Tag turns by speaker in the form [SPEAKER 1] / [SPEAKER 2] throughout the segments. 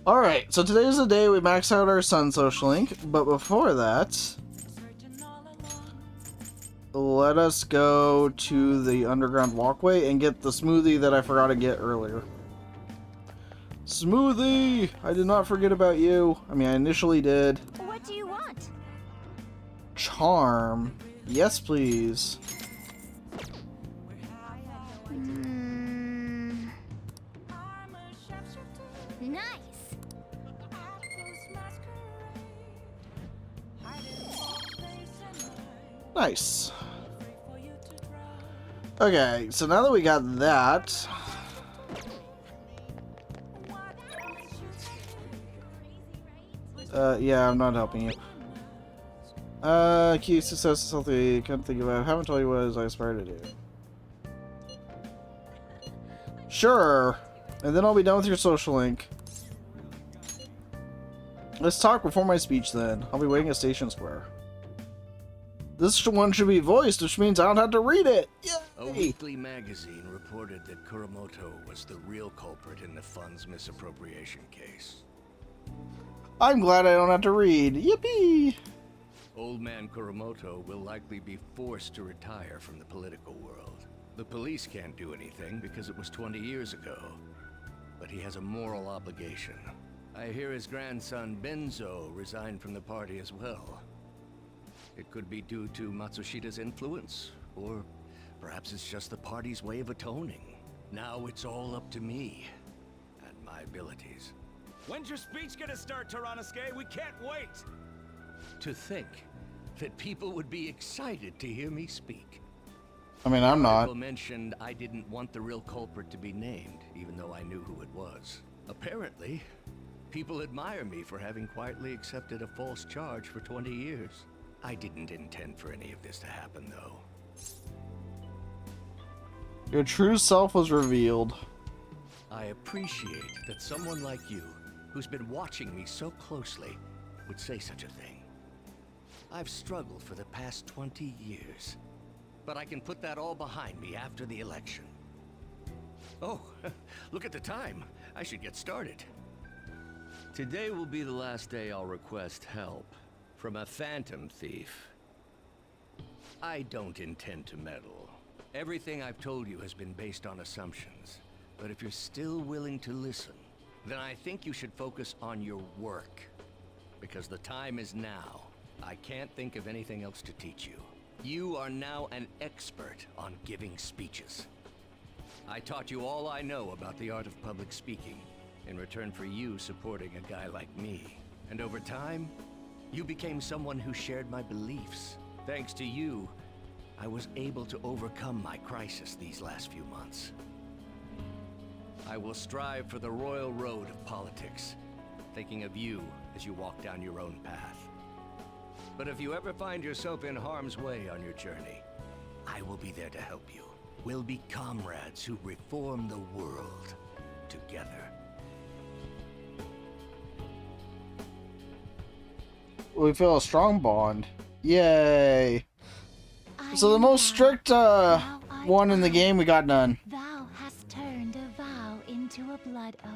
[SPEAKER 1] Alright, so today is the day we max out our Sun Social Link, but before that, let us go to the underground walkway and get the smoothie that I forgot to get earlier. Smoothie! I did not forget about you. I mean, I initially did.
[SPEAKER 2] What do you want?
[SPEAKER 1] Charm. Yes, please.
[SPEAKER 2] Nice.
[SPEAKER 1] Nice. Okay, so now that we got that... yeah, I'm not helping you. Key success is something I can't think about. I haven't told you what it is I aspire to do. Sure. And then I'll be done with your social link. Let's talk before my speech then. I'll be waiting at Station Square. This one should be voiced, which means I don't have to read it. Yay!
[SPEAKER 3] A weekly magazine reported that Kuromoto was the real culprit in the fund's misappropriation case.
[SPEAKER 1] I'm glad I don't have to read. Yippee!
[SPEAKER 3] Old man Kuromoto will likely be forced to retire from the political world. The police can't do anything because it was 20 years ago. But he has a moral obligation. I hear his grandson Benzo resigned from the party as well. It could be due to Matsushida's influence, or perhaps it's just the party's way of atoning. Now it's all up to me and my abilities.
[SPEAKER 4] When's your speech gonna start, Toranosuke? We can't wait!
[SPEAKER 3] To think that people would be excited to hear me speak.
[SPEAKER 1] I mean, I'm not.
[SPEAKER 3] People mentioned I didn't want the real culprit to be named, even though I knew who it was. Apparently, people admire me for having quietly accepted a false charge for 20 years. I didn't intend for any of this to happen, though.
[SPEAKER 1] Your true self was revealed.
[SPEAKER 3] I appreciate that someone like you, who's been watching me so closely, would say such a thing. I've struggled for the past 20 years, but I can put that all behind me after the election. Oh, look at the time. I should get started. Today will be the last day I'll request help from a phantom thief. I don't intend to meddle. Everything I've told you has been based on assumptions. But if you're still willing to listen, then I think you should focus on your work. Because the time is now. I can't think of anything else to teach you. You are now an expert on giving speeches. I taught you all I know about the art of public speaking, in return for you supporting a guy like me. And over time, you became someone who shared my beliefs. Thanks to you, I was able to overcome my crisis these last few months. I will strive for the royal road of politics, thinking of you as you walk down your own path. But if you ever find yourself in harm's way on your journey, I will be there to help you. We'll be comrades who reform the world together.
[SPEAKER 1] We feel a strong bond. Yay! So the most strict one in the game, we got none.
[SPEAKER 2] Thou hast turned a vow into a blood oath.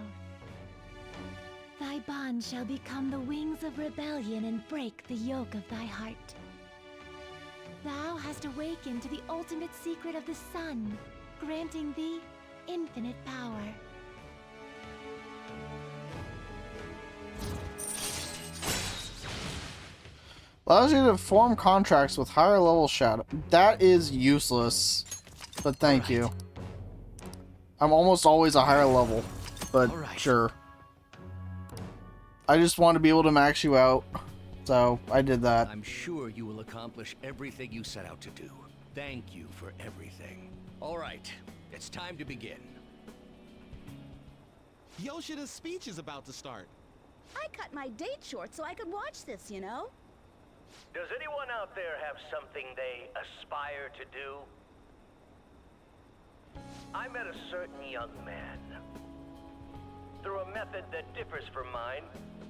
[SPEAKER 2] Thy bond shall become the wings of rebellion and break the yoke of thy heart. Thou hast awakened to the ultimate secret of the sun, granting thee infinite power.
[SPEAKER 1] Allows you to form contracts with higher level shadow. That is useless. But thank you. I'm almost always a higher level. But sure. I just want to be able to max you out. So I did that.
[SPEAKER 3] I'm sure you will accomplish everything you set out to do. Thank you for everything. All right, it's time to begin.
[SPEAKER 5] Yoshida's speech is about to start.
[SPEAKER 6] I cut my date short so I could watch this, you know?
[SPEAKER 7] Does anyone out there have something they aspire to do? I met a certain young man. Through a method that differs from mine,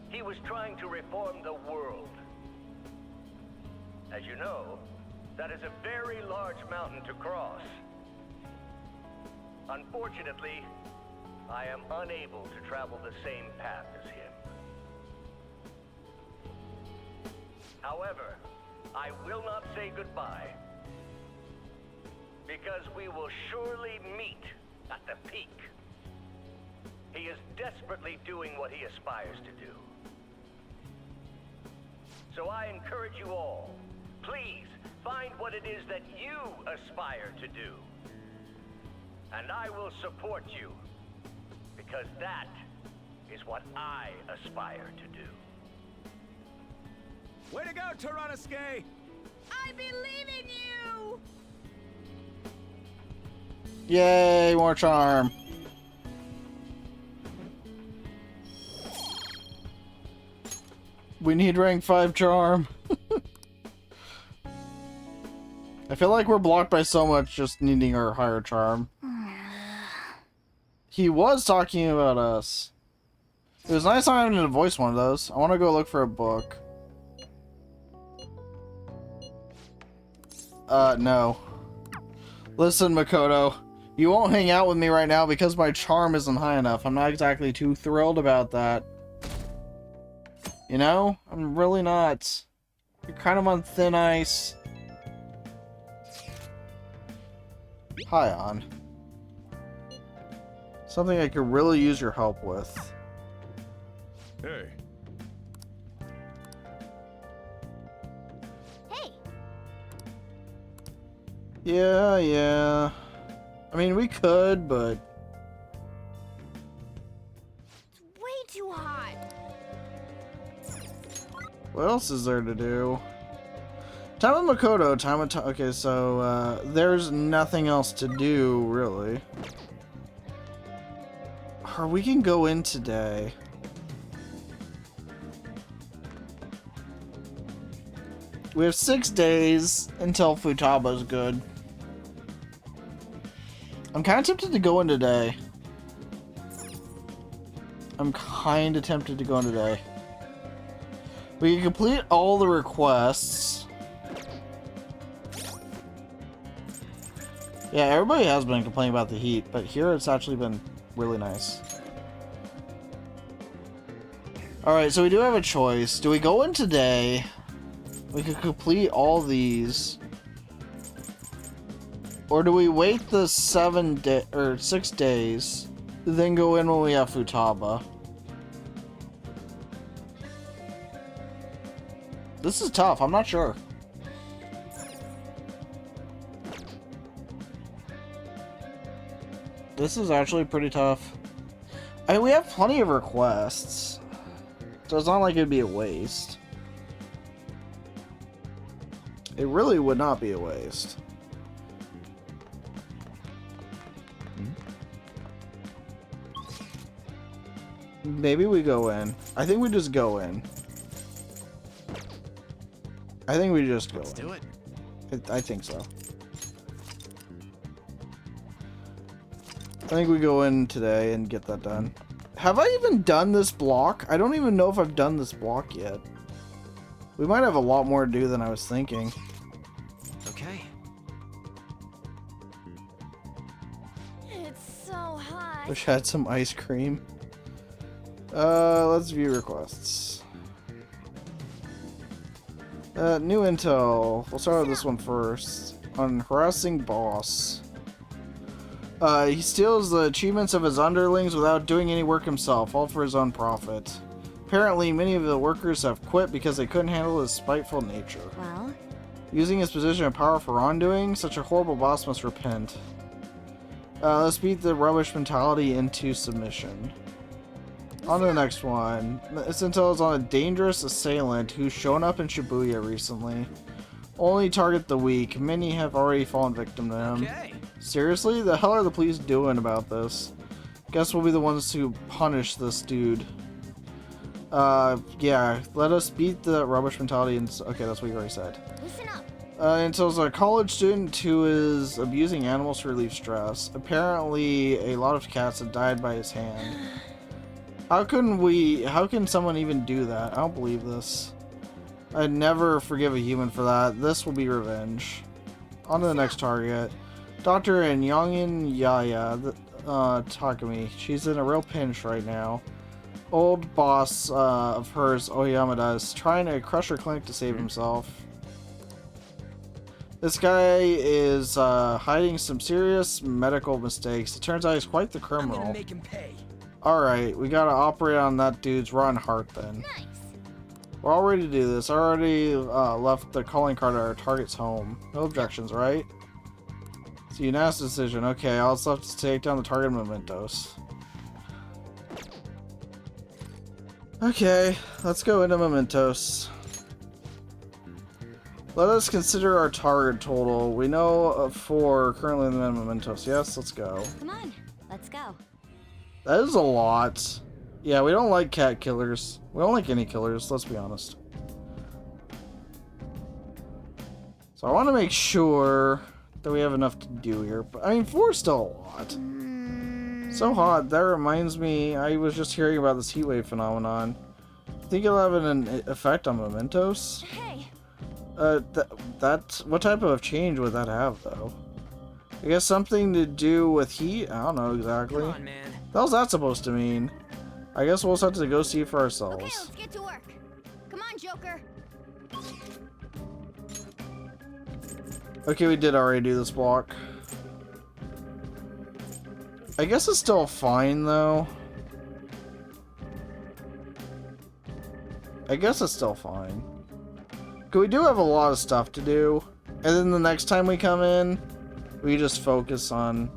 [SPEAKER 7] he was trying to reform the world. As you know, that is a very large mountain to cross. Unfortunately, I am unable to travel the same path as him. However, I will not say goodbye, because we will surely meet at the peak. He is desperately doing what he aspires to do. So I encourage you all, please find what it is that you aspire to do. And I will support you, because that is what I aspire to do.
[SPEAKER 4] Way to go, Tyrannosuke!
[SPEAKER 6] I believe in you!
[SPEAKER 1] Yay, more charm. We need rank 5 charm. I feel like we're blocked by so much just needing our higher charm. He was talking about us. It was nice not having to voice one of those. I want to go look for a book. No. Listen, Makoto. You won't hang out with me right now because my charm isn't high enough. I'm not exactly too thrilled about that. You know? I'm really not. You're kind of on thin ice. Hi, On. Something I could really use your help with.
[SPEAKER 4] Hey.
[SPEAKER 6] Hey!
[SPEAKER 1] Yeah. I mean, we could, but...
[SPEAKER 6] It's way too hot!
[SPEAKER 1] What else is there to do? Time with Makoto, time with... Okay, so, there's nothing else to do, really. Or we can go in today. We have 6 days until Futaba's good. I'm kind of tempted to go in today. We can complete all the requests. Yeah, everybody has been complaining about the heat, but here it's actually been really nice. Alright, so we do have a choice. Do we go in today? We could complete all these. Or do we wait the 6 days, then go in when we have Futaba? This is tough, I'm not sure. This is actually pretty tough. I mean, we have plenty of requests, so it's not like it'd be a waste. It really would not be a waste. Maybe we go in. I think we just go in. I think we just go
[SPEAKER 5] Let's
[SPEAKER 1] in.
[SPEAKER 5] do it.
[SPEAKER 1] I think so. I think we go in today and get that done. Have I even done this block? I don't even know if I've done this block yet. We might have a lot more to do than I was thinking.
[SPEAKER 5] Okay.
[SPEAKER 6] It's so hot.
[SPEAKER 1] Wish I had some ice cream. Let's view requests. New intel. We'll start with this one first. On harassing boss. He steals the achievements of his underlings without doing any work himself, all for his own profit. Apparently, many of the workers have quit because they couldn't handle his spiteful nature.
[SPEAKER 6] Well?
[SPEAKER 1] Using his position of power for wrongdoing, such a horrible boss must repent. Let's beat the rubbish mentality into submission. On to the next one. This intel is on a dangerous assailant who's shown up in Shibuya recently. Only target the weak. Many have already fallen victim to him.
[SPEAKER 5] Okay.
[SPEAKER 1] Seriously? The hell are the police doing about this? Guess we'll be the ones who punish this dude. Yeah. Let us beat the rubbish mentality and... Okay, that's what you already said.
[SPEAKER 6] Listen up.
[SPEAKER 1] Until a college student who is abusing animals to relieve stress. Apparently, a lot of cats have died by his hand. How can someone even do that? I don't believe this. I'd never forgive a human for that. This will be revenge. On to the next target. Dr. and Yongin Yaya. Takumi. She's in a real pinch right now. Old boss of hers, Oyamada, is trying to crush her clinic to save himself. This guy is hiding some serious medical mistakes. It turns out he's quite the
[SPEAKER 8] I'm
[SPEAKER 1] criminal.
[SPEAKER 8] gonna make him pay.
[SPEAKER 1] Alright, we gotta operate on that dude's rotten heart then.
[SPEAKER 2] Nice.
[SPEAKER 1] We're all ready to do this. I already left the calling card at our target's home. No objections, right? It's a unanimous decision. Okay, all that's left is to take down the target Mementos. Okay, let's go into Mementos. Let us consider our target total. We know of 4 currently in the Mementos. Yes, let's go.
[SPEAKER 6] Come on, let's go.
[SPEAKER 1] That is a lot. Yeah, we don't like cat killers. We don't like any killers, let's be honest. So I want to make sure that we have enough to do here. But I mean, 4 is still a lot. So hot. That reminds me, I was just hearing about this heatwave phenomenon. Think it'll have an effect on Mementos?
[SPEAKER 6] Hey,
[SPEAKER 1] What type of change would that have, though? I guess something to do with heat? I don't know exactly.
[SPEAKER 8] Come on, man.
[SPEAKER 1] What the hell's that supposed to mean? I guess we'll just have to go see for ourselves.
[SPEAKER 6] okay, let's get to work. Come on, Joker.
[SPEAKER 1] Okay, we did already do this block. I guess it's still fine, though. I guess it's still fine. 'Cause we do have a lot of stuff to do. And then the next time we come in, we just focus on...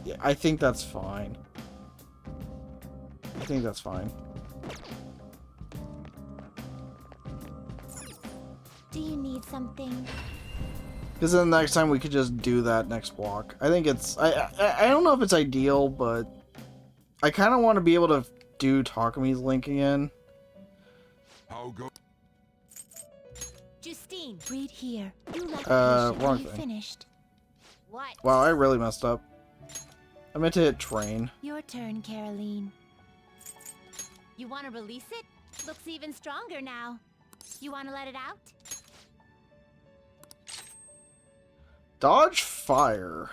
[SPEAKER 1] Yeah, I think that's fine. I think that's fine.
[SPEAKER 2] Do you need something?
[SPEAKER 1] Because then the next time we could just do that next block. I think it's... I don't know if it's ideal, but... I kind of want to be able to do Takumi's link again.
[SPEAKER 9] How go?
[SPEAKER 2] Justine, read here. You left
[SPEAKER 1] wrong
[SPEAKER 2] wrong you
[SPEAKER 1] thing.
[SPEAKER 2] finished.
[SPEAKER 6] What?
[SPEAKER 1] Wow, I really messed up. I meant to hit train.
[SPEAKER 2] Your turn, Caroline.
[SPEAKER 6] You want to release it? Looks even stronger now. You want to let it out?
[SPEAKER 1] Dodge fire.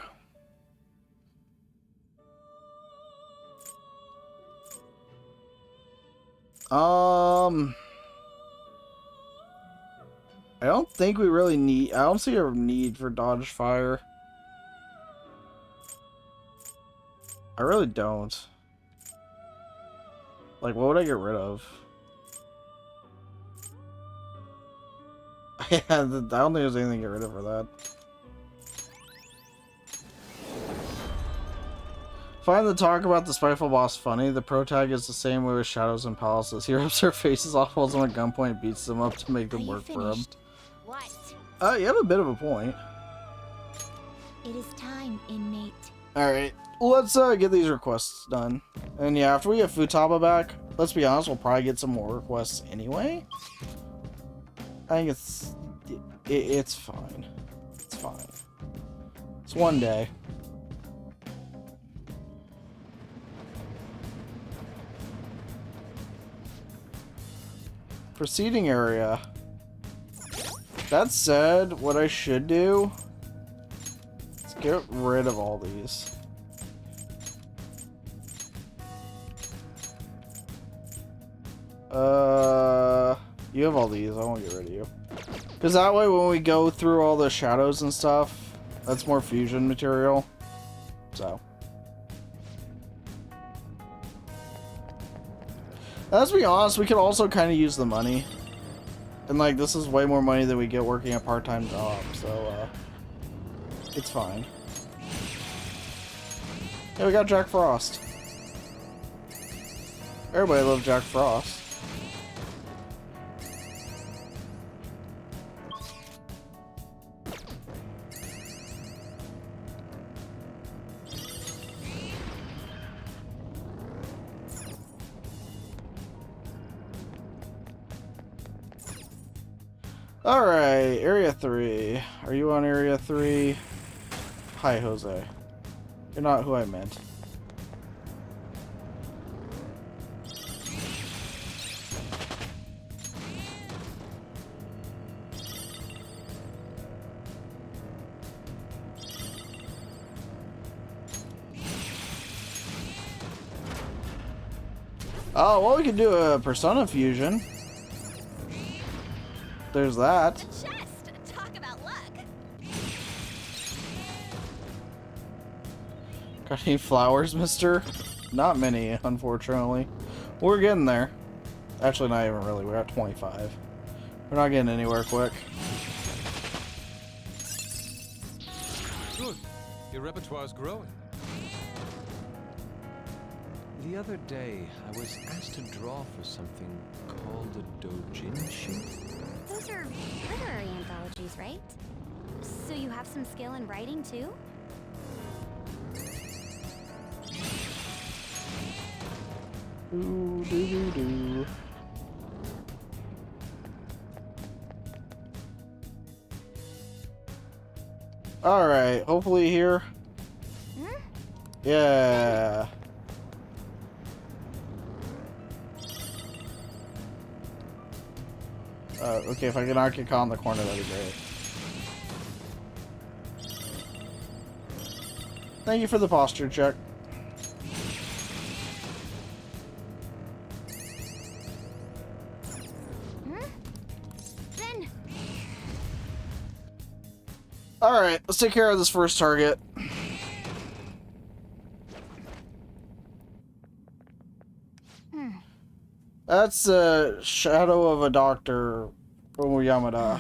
[SPEAKER 1] I don't think we really need... I don't see a need for dodge fire. I really don't. Like, what would I get rid of? Yeah, I don't think there's anything to get rid of for that. Find the talk about the spiteful boss funny. The protag is the same way with Shadows and Palaces. He rips their faces off, holds them at gunpoint, beats them up to make them work for him.
[SPEAKER 6] What?
[SPEAKER 1] You have a bit of a point.
[SPEAKER 2] It is time, inmate.
[SPEAKER 1] Alright, let's get these requests done. And yeah, after we get Futaba back, let's be honest, we'll probably get some more requests anyway. I think it's fine. It's fine. It's one day. Proceeding area. That said, what I should do... Let's get rid of all these. You have all these. I won't get rid of you. Because that way when we go through all the shadows and stuff, that's more fusion material. So. Let's be honest, we could also kind of use the money. And like, this is way more money than we get working a part-time job, so it's fine. Yeah, we got Jack Frost. Everybody loves Jack Frost. Alright, Area 3. Are you on Area 3? Hi, Jose. You're not who I meant. Oh, well, we could do a persona fusion. There's that.
[SPEAKER 6] Chest. Talk about luck.
[SPEAKER 1] Got any flowers, mister? Not many, unfortunately. We're getting there. Actually, not even really. We're at 25. We're not getting anywhere quick.
[SPEAKER 8] Good. Your repertoire's growing. The other day, I was asked to draw for something called a doujinshi.
[SPEAKER 10] Those are literary anthologies, right? So you have some skill in writing, too?
[SPEAKER 1] Ooh, doo doo doo. Alright, hopefully here.
[SPEAKER 10] Hmm?
[SPEAKER 1] Yeah. Okay, if I can not get caught in the corner, that'd be great. Thank you for the posture check.
[SPEAKER 10] Then
[SPEAKER 1] Alright, let's take care of this first target. That's a shadow of a doctor from Yamada.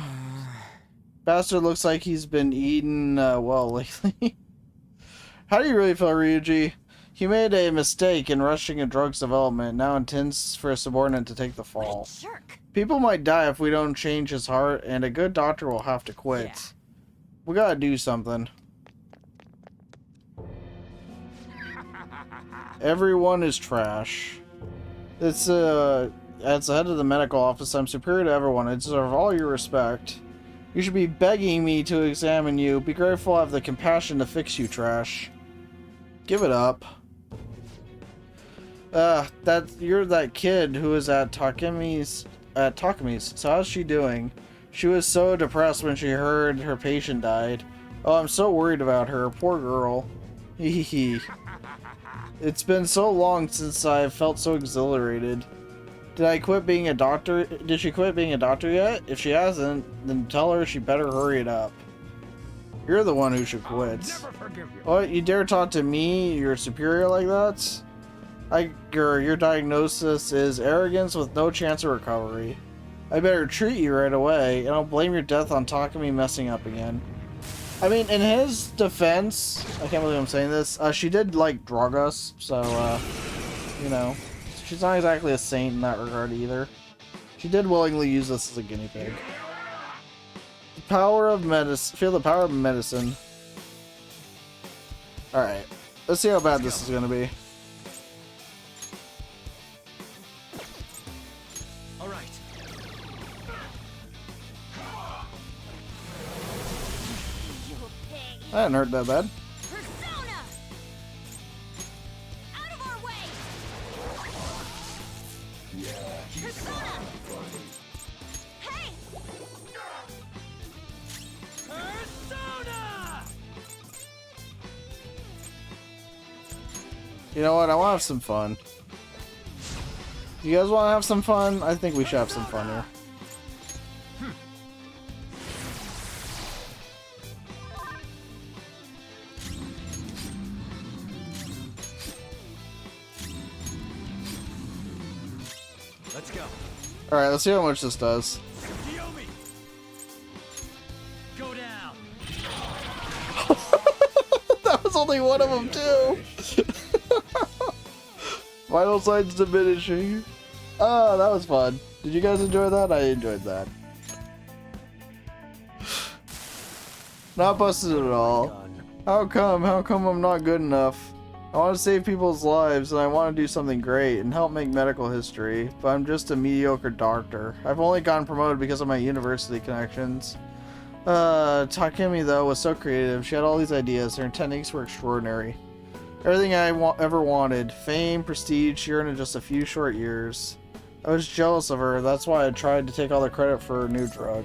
[SPEAKER 1] Bastard looks like he's been eaten well lately. How do you really feel, Ryuji? He made a mistake in rushing a drug's development, now intends for a subordinate to take the fall.
[SPEAKER 6] Jerk.
[SPEAKER 1] People might die if we don't change his heart, and a good doctor will have to quit.
[SPEAKER 6] Yeah.
[SPEAKER 1] We gotta do something. Everyone is trash. It's as the head of the medical office, I'm superior to everyone. I deserve all your respect. You should be begging me to examine you. Be grateful I have the compassion to fix you, trash. Give it up. You're that kid who was at Takemi's. So how's she doing? She was so depressed when she heard her patient died. Oh, I'm so worried about her. Poor girl. Hehehe. It's been so long since I've felt so exhilarated. Did I quit being a doctor? Did she quit being a doctor yet? If she hasn't, then tell her she better hurry it up. You're the one who should quit.
[SPEAKER 4] Never forgive you.
[SPEAKER 1] What? You dare talk to me, your superior, like that? Your diagnosis is arrogance with no chance of recovery. I better treat you right away, and I'll blame your death on Takemi messing up again. I mean, in his defense, I can't believe I'm saying this, she did, like, drug us, so, you know, she's not exactly a saint in that regard either. She did willingly use us as a guinea pig. The power of medicine. Feel the power of medicine. Alright, let's see how bad this is gonna be.
[SPEAKER 3] All right.
[SPEAKER 1] That didn't hurt that bad.
[SPEAKER 6] Persona! Out of our way! Persona! Hey!
[SPEAKER 4] Persona!
[SPEAKER 1] You know what? I want to have some fun. You guys want to have some fun? I think we should have some fun here.
[SPEAKER 3] Let's go.
[SPEAKER 1] Alright, let's see how much this does.
[SPEAKER 4] Yomi! Go down!
[SPEAKER 1] That was only one of them, too! Vital signs diminishing. Oh, that was fun. Did you guys enjoy that? I enjoyed that. Not busted at all. How come? How come I'm not good enough? I want to save people's lives, and I want to do something great and help make medical history, but I'm just a mediocre doctor. I've only gotten promoted because of my university connections. Takemi, though, was so creative. She had all these ideas. Her techniques were extraordinary. Everything I ever wanted. Fame, prestige, she earned in just a few short years. I was jealous of her. That's why I tried to take all the credit for her new drug.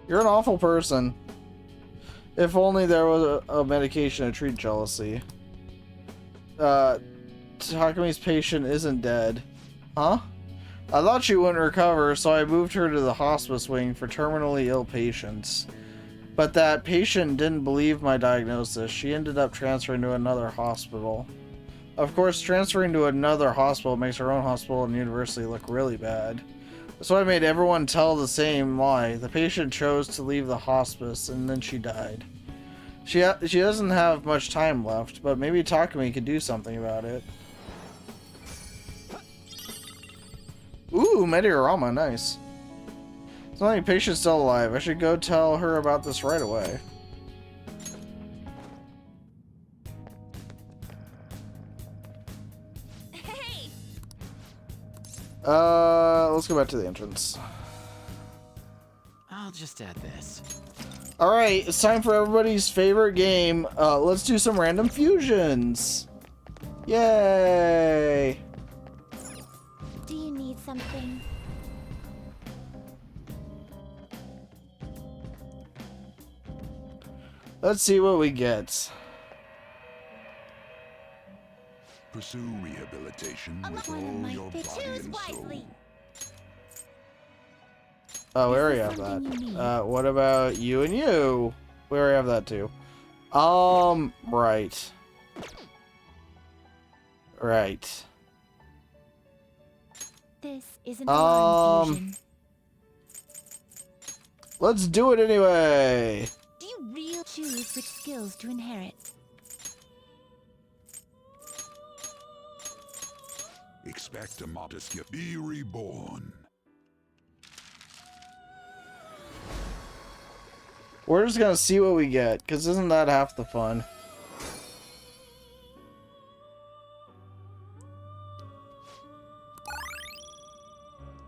[SPEAKER 1] You're an awful person. If only there was a medication to treat jealousy. Takumi's patient isn't dead. Huh? I thought she wouldn't recover, so I moved her to the hospice wing for terminally ill patients. But that patient didn't believe my diagnosis. She ended up transferring to another hospital. Of course, transferring to another hospital makes her own hospital and university look really bad. So I made everyone tell the same lie. The patient chose to leave the hospice, and then she died. She doesn't have much time left, but maybe Takumi could do something about it. Ooh, Meteorama, nice. There's not any patients still alive. I should go tell her about this right away.
[SPEAKER 6] Hey!
[SPEAKER 1] Let's go back to the entrance.
[SPEAKER 5] I'll just add this.
[SPEAKER 1] Alright, it's time for everybody's favorite game. Let's do some random fusions. Yay!
[SPEAKER 2] Do you need something?
[SPEAKER 1] Let's see what we get.
[SPEAKER 9] Pursue rehabilitation
[SPEAKER 2] I'm
[SPEAKER 9] with
[SPEAKER 2] one of
[SPEAKER 9] all
[SPEAKER 2] my
[SPEAKER 9] your body
[SPEAKER 2] choose
[SPEAKER 9] and soul.
[SPEAKER 2] wisely.
[SPEAKER 1] Oh, we
[SPEAKER 2] Is
[SPEAKER 1] already
[SPEAKER 2] this
[SPEAKER 1] have
[SPEAKER 2] something you need?
[SPEAKER 1] that. What about you and you? We already have that too. Right. Right.
[SPEAKER 2] This is an alarm fusion.
[SPEAKER 1] Let's do it anyway.
[SPEAKER 2] Do you really choose which skills to inherit?
[SPEAKER 9] Expect a modest gift. Be reborn.
[SPEAKER 1] We're just gonna see what we get, because isn't that half the fun?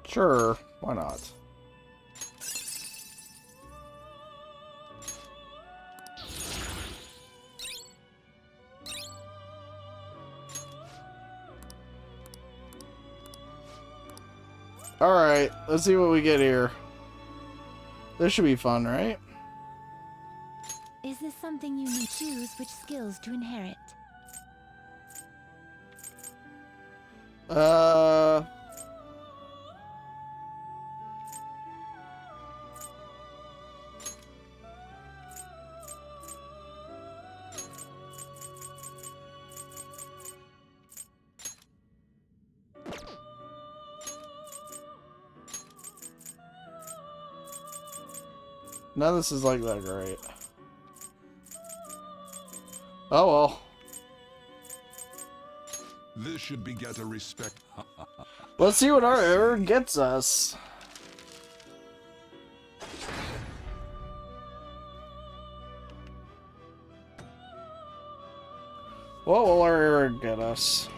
[SPEAKER 1] Sure, why not? Alright, let's see what we get here. This should be fun, right?
[SPEAKER 2] Is this something you need? Choose which skills to inherit.
[SPEAKER 1] None of this is like that great. Oh well.
[SPEAKER 9] This should beget a respect.
[SPEAKER 1] Let's see what our error gets us. What will our error get us?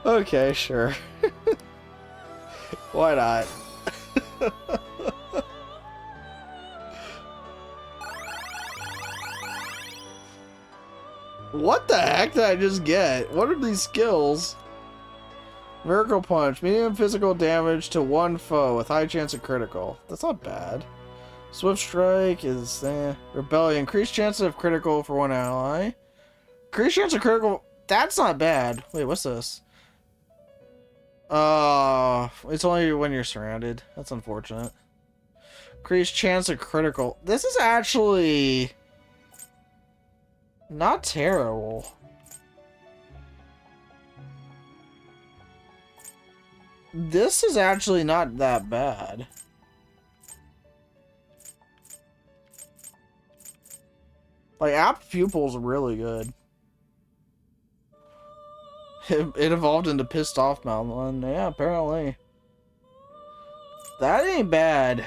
[SPEAKER 1] Okay, sure. Why not? What the heck did I just get? What are these skills? Miracle Punch. Medium physical damage to one foe with high chance of critical. That's not bad. Swift Strike is Rebellion. Increased chance of critical for one ally. Increased chance of critical. That's not bad. Wait, what's this? It's only when you're surrounded. That's unfortunate. Increased chance of critical. This is actually not terrible. This is actually not that bad. Like, Apt Pupil's really good. It evolved into Pissed Off Mountain. Yeah, apparently. That ain't bad.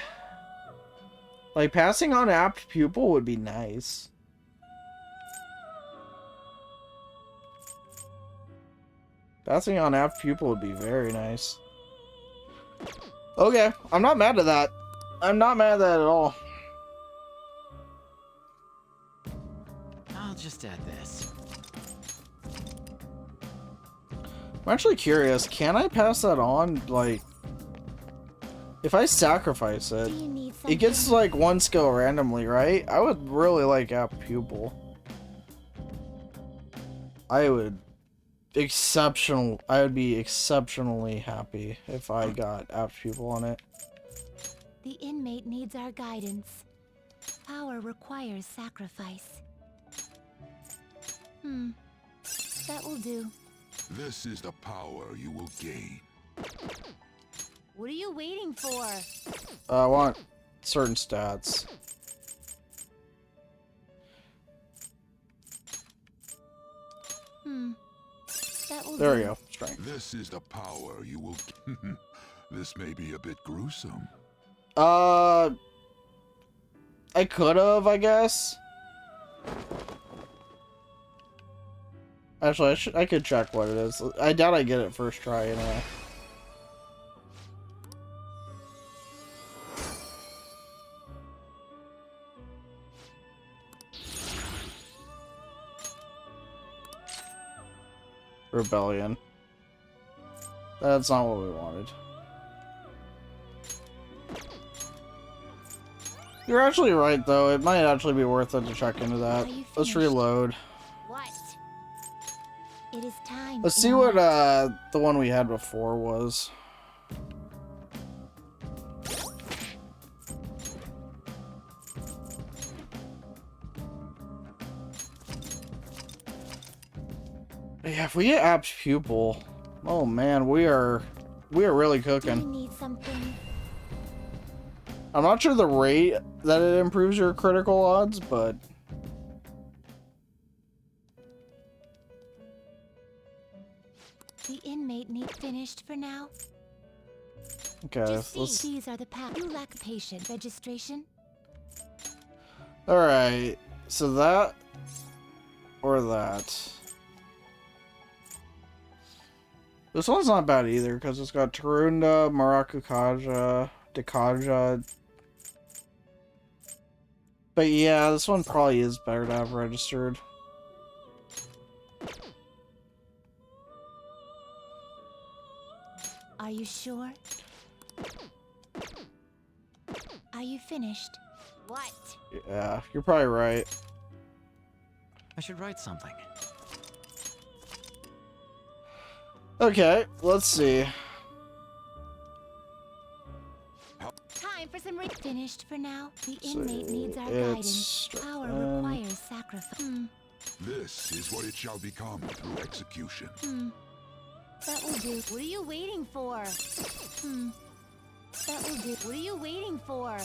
[SPEAKER 1] Like, passing on Apt Pupil would be nice. Passing on Apt Pupil would be very nice. Okay, I'm not mad at that. I'm not mad at that at all.
[SPEAKER 5] I'll just add this.
[SPEAKER 1] I'm actually curious, can I pass that on? Like, if I sacrifice it,
[SPEAKER 2] Do you need
[SPEAKER 1] it gets
[SPEAKER 2] something?
[SPEAKER 1] like one skill randomly, right? I would really like Apt Pupil. I would be exceptionally happy if I got Apt Pupil on it.
[SPEAKER 2] The inmate needs our guidance. Power requires sacrifice. That will do.
[SPEAKER 9] This is the power you will gain.
[SPEAKER 6] What are you waiting for?
[SPEAKER 1] I want certain stats.
[SPEAKER 2] That will
[SPEAKER 1] There
[SPEAKER 2] do.
[SPEAKER 1] we go. Strength.
[SPEAKER 9] This is the power you will. This may be a bit gruesome.
[SPEAKER 1] I could have, I guess. Actually, I could check what it is. I doubt I get it first try anyway. Rebellion. That's not what we wanted. You're actually right, though. It might actually be worth it to check into that.
[SPEAKER 2] Are you
[SPEAKER 1] Let's
[SPEAKER 2] finished?
[SPEAKER 1] reload.
[SPEAKER 6] What?
[SPEAKER 2] It is time.
[SPEAKER 1] Let's see what the one we had before was. Yeah, if we get Apt Pupil, oh man, we are really
[SPEAKER 2] Do you
[SPEAKER 1] cooking.
[SPEAKER 2] need something?
[SPEAKER 1] I'm not sure the rate that it improves your critical odds, but
[SPEAKER 2] The inmate need finished for now.
[SPEAKER 1] okay,
[SPEAKER 2] Just
[SPEAKER 1] let's.
[SPEAKER 2] these are the path. You lack patient registration.
[SPEAKER 1] All right, so that or that. This one's not bad either because it's got Tarunda, Maracukaja, Dekaja. But yeah, this one probably is better to have registered.
[SPEAKER 2] Are you sure? Are you finished?
[SPEAKER 6] What?
[SPEAKER 1] Yeah, you're probably right.
[SPEAKER 5] I should write something.
[SPEAKER 1] Okay, let's see.
[SPEAKER 6] Time for some
[SPEAKER 2] Finished for now. The
[SPEAKER 1] So
[SPEAKER 2] inmate needs our
[SPEAKER 1] it's
[SPEAKER 2] guidance. Power requires sacrifice.
[SPEAKER 9] This is what it shall become through execution.
[SPEAKER 2] That will do.
[SPEAKER 6] What are you waiting for?
[SPEAKER 2] That will do.
[SPEAKER 6] What are you waiting for?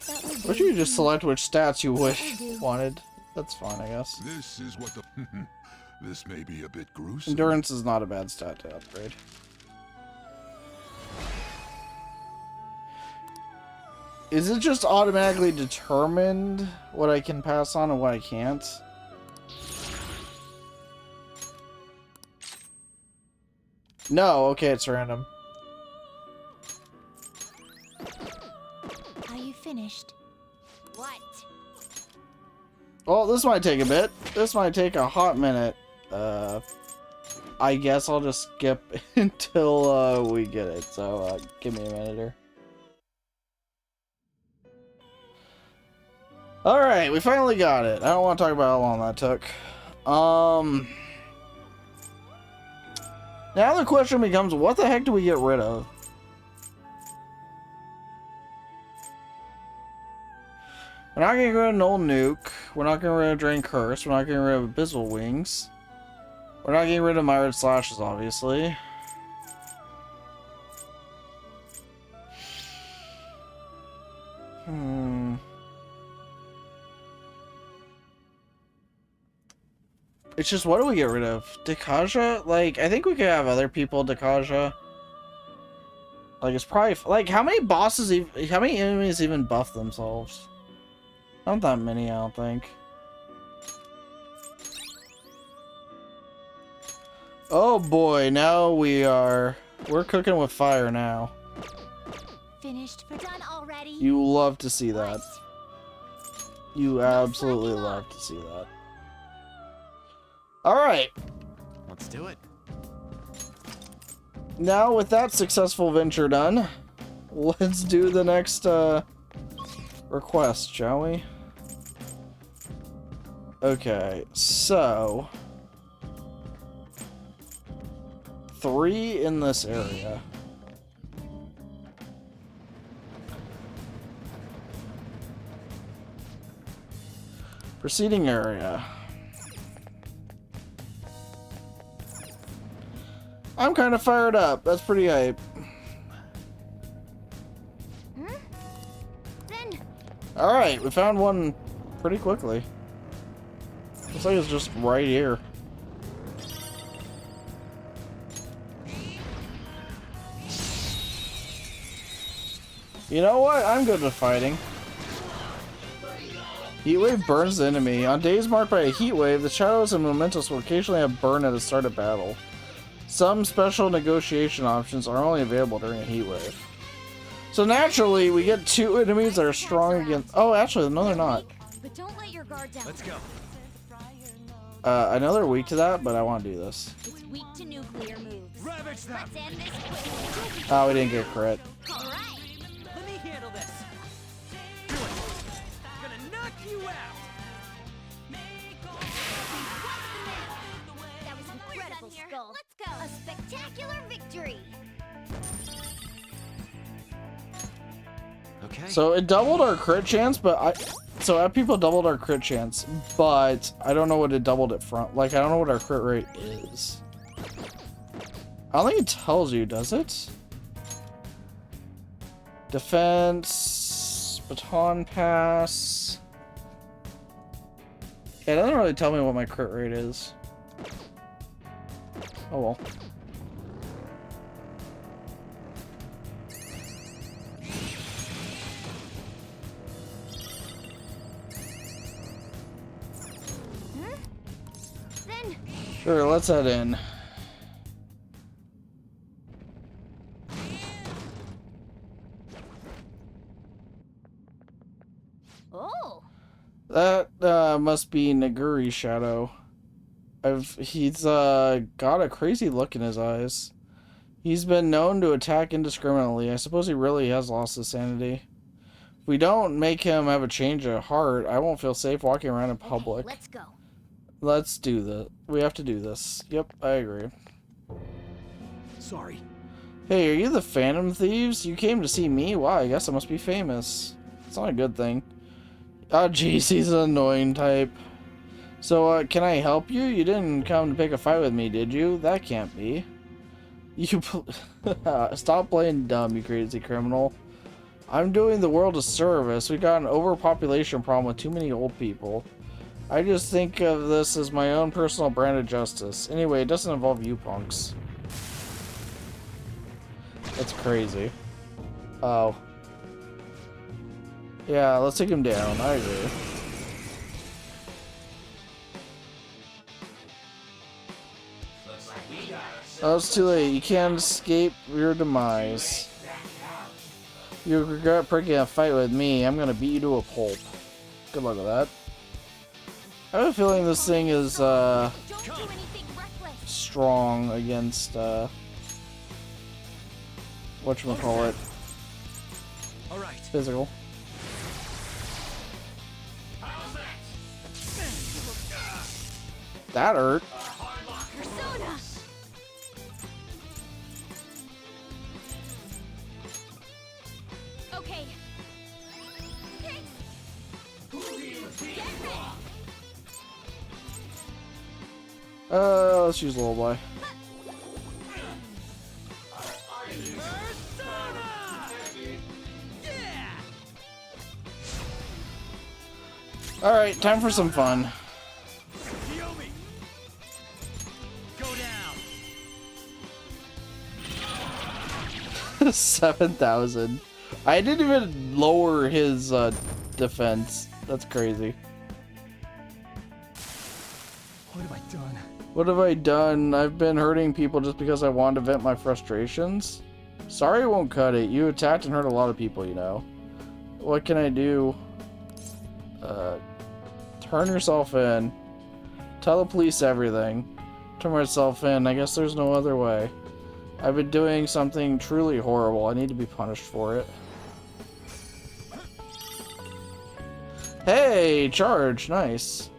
[SPEAKER 2] That will do.
[SPEAKER 1] Wish you could just select which stats you wish
[SPEAKER 2] Will do.
[SPEAKER 1] wanted. That's fine, I guess.
[SPEAKER 9] This is what the. This may be a bit gruesome.
[SPEAKER 1] Endurance is not a bad stat to upgrade. Is it just automatically determined what I can pass on and what I can't? No, okay, it's random.
[SPEAKER 2] Are you finished?
[SPEAKER 6] What?
[SPEAKER 1] Well, this might take a bit. This might take a hot minute. I guess I'll just skip until we get it. So give me a minute here. Alright, we finally got it. I don't want to talk about how long that took. Now the question becomes, what the heck do we get rid of? We're not getting rid of Null Nuke. We're not getting rid of Drain Curse. We're not getting rid of Abyssal Wings. We're not getting rid of Myriad Slashes, obviously. It's just, what do we get rid of? Dekaja? Like, I think we could have other people Dekaja. Like, it's probably... Like, how many bosses... How many enemies even buff themselves? Not that many, I don't think. Oh boy, now we're cooking with fire now.
[SPEAKER 2] Finished for
[SPEAKER 6] Done already?
[SPEAKER 1] You love to see that.
[SPEAKER 6] What?
[SPEAKER 1] You absolutely love to see that. Alright.
[SPEAKER 5] Let's do it.
[SPEAKER 1] Now, with that successful venture done, let's do the next request, shall we? Okay, so 3 in this area. Proceeding area. I'm kind of fired up. That's pretty hype. Alright, we found one pretty quickly. Looks like it's just right here. You know what? I'm good with fighting. Heatwave burns the enemy. On days marked by a heatwave, the shadows and Mementos will occasionally have burn at the start of battle. Some special negotiation options are only available during a heatwave. So naturally, we get 2 enemies that are strong against. Oh, actually, no, they're not.
[SPEAKER 10] But don't let your guard down.
[SPEAKER 4] Let's go.
[SPEAKER 1] I know they're weak to that, but I want to do this.
[SPEAKER 10] It's weak to nuclear moves.
[SPEAKER 4] Ravage them.
[SPEAKER 10] Let's end this quickly.
[SPEAKER 1] Oh, we didn't get crit.
[SPEAKER 10] All right.
[SPEAKER 4] Let me handle this. Do it. Gonna knock you out.
[SPEAKER 10] That was incredible, Skull. Let's go. A spectacular victory.
[SPEAKER 5] Okay.
[SPEAKER 1] So it doubled our crit chance, but so people doubled our crit chance, but I don't know what it doubled it from. Like, I don't know what our crit rate is. I don't think it tells you, does it? Defense, baton pass. Yeah, it doesn't really tell me what my crit rate is. Oh well. Sure, let's head in.
[SPEAKER 10] Oh.
[SPEAKER 1] That must be Naguri's shadow. He's got a crazy look in his eyes. He's been known to attack indiscriminately. I suppose he really has lost his sanity. If we don't make him have a change of heart, I won't feel safe walking around in public.
[SPEAKER 10] Okay, let's go.
[SPEAKER 1] Let's do this. We have to do this. Yep, I agree.
[SPEAKER 4] Sorry.
[SPEAKER 1] Hey, are you the Phantom Thieves? You came to see me? Wow, I guess I must be famous. It's not a good thing. Oh, jeez, he's an annoying type. So, can I help you? You didn't come to pick a fight with me, did you? That can't be. You stop playing dumb, you crazy criminal. I'm doing the world a service. We got an overpopulation problem with too many old people. I just think of this as my own personal brand of justice. Anyway, it doesn't involve you punks. That's crazy. Oh. Yeah, let's take him down. I agree. Oh, it's too late. You can't escape your demise. You regret picking a fight with me. I'm gonna beat you to a pulp. Good luck with that. I have a feeling this thing is, strong against, whatchamacallit.
[SPEAKER 4] Alright.
[SPEAKER 1] Physical. That hurt.
[SPEAKER 10] Persona. Okay.
[SPEAKER 1] Let's use Lullaby. Alright, time for some fun.
[SPEAKER 4] Go
[SPEAKER 1] down. 7,000. I didn't even lower his defense. That's crazy.
[SPEAKER 4] What have I done?
[SPEAKER 1] What have I done? I've been hurting people just because I wanted to vent my frustrations. Sorry, won't cut it. You attacked and hurt a lot of people, you know. What can I do? Turn yourself in. Tell the police everything. Turn myself in. I guess there's no other way. I've been doing something truly horrible. I need to be punished for it. Hey, charge. Nice.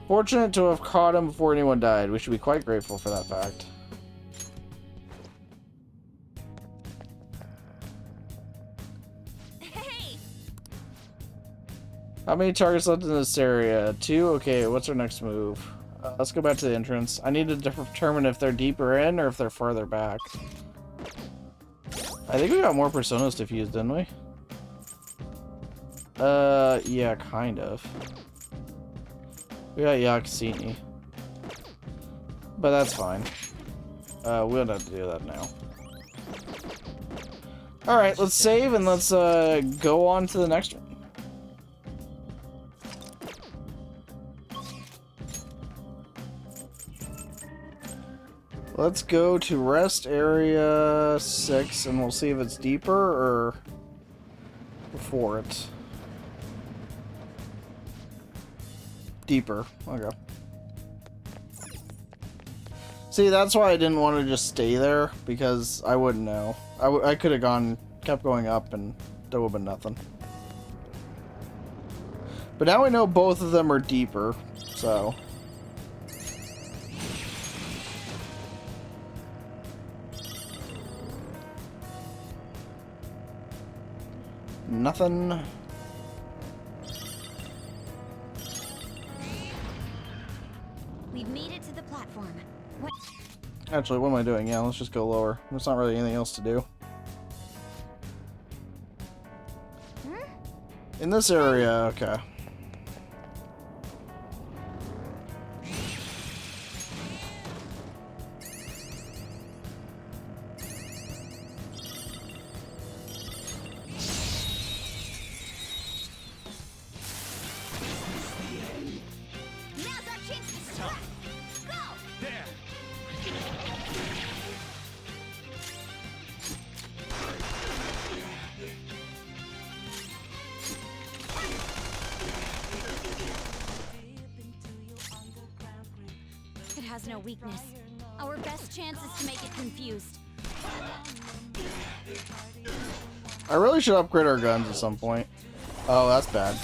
[SPEAKER 1] Fortunate to have caught him before anyone died. We should be quite grateful for that fact.
[SPEAKER 10] Hey!
[SPEAKER 1] How many targets left in this area? 2? Okay, what's our next move? Let's go back to the entrance. I need to determine if they're deeper in or if they're farther back. I think we got more personas to fuse, didn't we? Yeah, kind of. We got Yakusini. But that's fine. We don't have to do that now. Alright, let's save and let's go on to the next one. Let's go to rest area 6 and we'll see if it's deeper or before it. Deeper. Okay. See, that's why I didn't want to just stay there, because I wouldn't know. I could have kept going up and there would have been nothing. But now we know both of them are deeper, so... Nothing.
[SPEAKER 10] We've made it to the platform. What?
[SPEAKER 1] Actually, what am I doing? Yeah, let's just go lower. There's not really anything else to do. In this area, okay.
[SPEAKER 10] It has no weakness. Our best chance is to make it confused.
[SPEAKER 1] I really should upgrade our guns at some point. Oh, that's bad.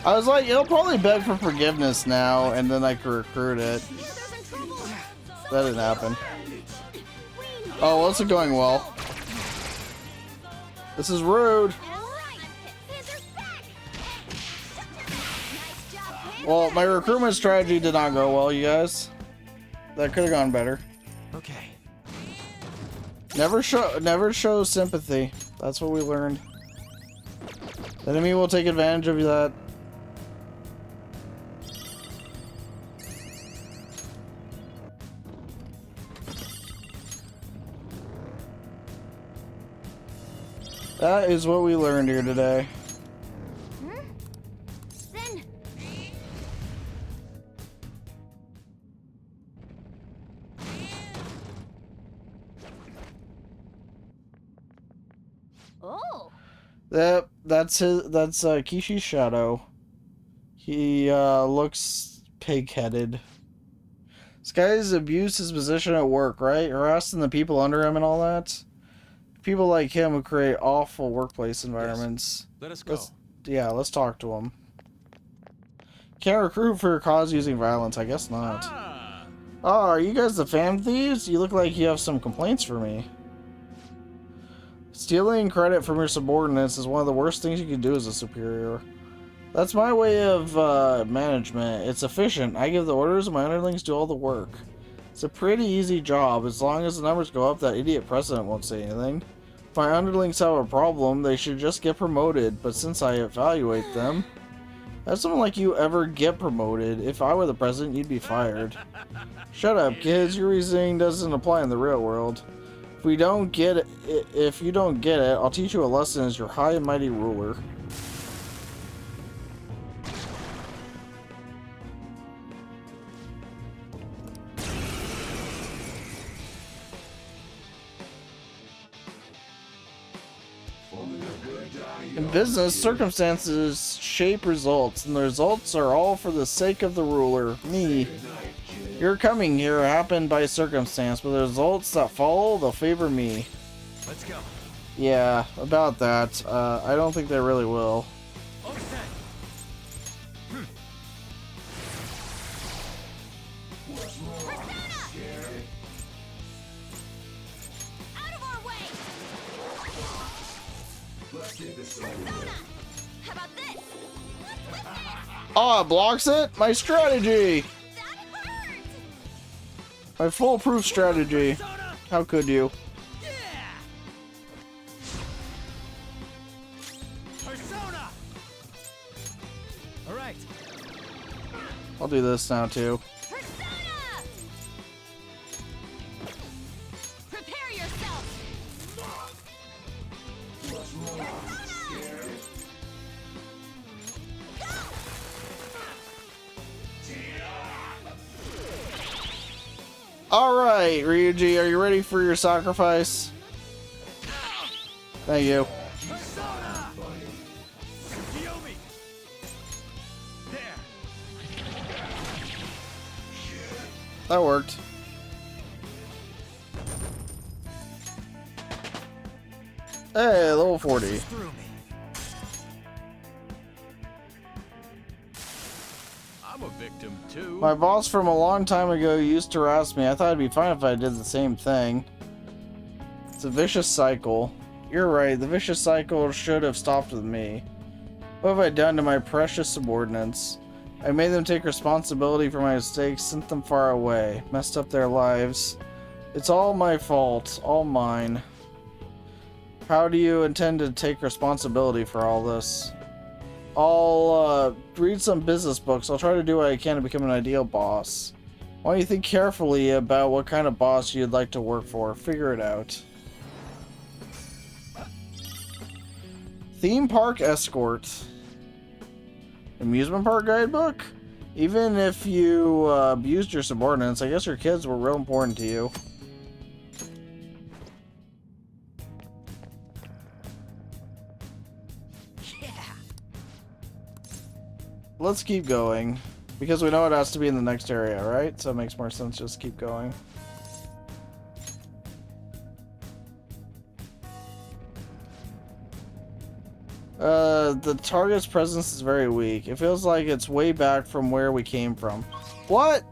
[SPEAKER 1] I was like, it'll probably beg for forgiveness now, and then I could recruit it. That didn't happen. Oh, well, it's going well. This is rude. Well, my recruitment strategy did not go well, you guys. That could have gone better.
[SPEAKER 5] Okay.
[SPEAKER 1] Never show sympathy. That's what we learned. The enemy will take advantage of that. That is what we learned here today. That's Kishi's shadow. He looks pig-headed. This guy's abused his position at work, right? Harassing the people under him and all that. People like him who create awful workplace environments.
[SPEAKER 8] Yes. Let us go.
[SPEAKER 1] Let's talk to him. Can't recruit for your cause using violence. I guess not. Oh, are you guys the fam thieves? You look like you have some complaints for me. Stealing credit from your subordinates is one of the worst things you can do as a superior. That's my way of management. It's efficient. I give the orders and my underlings do all the work. It's a pretty easy job. As long as the numbers go up, that idiot president won't say anything. If my underlings have a problem, they should just get promoted. But since I evaluate them, how does someone like you ever get promoted? If I were the president, you'd be fired. Shut up, kids. Your reasoning doesn't apply in the real world. If you don't get it, I'll teach you a lesson as your high and mighty ruler. In business, circumstances shape results, and the results are all for the sake of the ruler, me. Your coming here happened by circumstance, but the results that follow, they'll favor me.
[SPEAKER 3] Let's go.
[SPEAKER 1] Yeah, about that. I don't think they really will.
[SPEAKER 3] All set.
[SPEAKER 10] Out of our way! Persona! How about this?
[SPEAKER 1] Oh, it blocks it? My strategy!
[SPEAKER 10] That hurt!
[SPEAKER 1] My foolproof strategy. How could you?
[SPEAKER 3] Persona. All right.
[SPEAKER 1] I'll do this now too.
[SPEAKER 10] Persona! Prepare yourself!
[SPEAKER 1] Alright, Ryuji, are you ready for your sacrifice? Thank you.
[SPEAKER 3] Persona. Yomi. There.
[SPEAKER 1] That worked. Hey, level 40.
[SPEAKER 3] Through me. I'm a victim too.
[SPEAKER 1] My boss from a long time ago used to harass me. I thought it'd be fine if I did the same thing. It's a vicious cycle. You're right, the vicious cycle should have stopped with me. What have I done to my precious subordinates? I made them take responsibility for my mistakes, sent them far away, messed up their lives. It's all my fault, all mine. How do you intend to take responsibility for all this? I'll read some business books. I'll try to do what I can to become an ideal boss. Why don't you think carefully about what kind of boss you'd like to work for? Figure it out. Theme park escort. Amusement park guidebook? Even if you abused your subordinates, I guess your kids were real important to you. Let's keep going, because we know it has to be in the next area, right? So it makes more sense just keep going. The target's presence is very weak. It feels like it's way back from where we came from. What?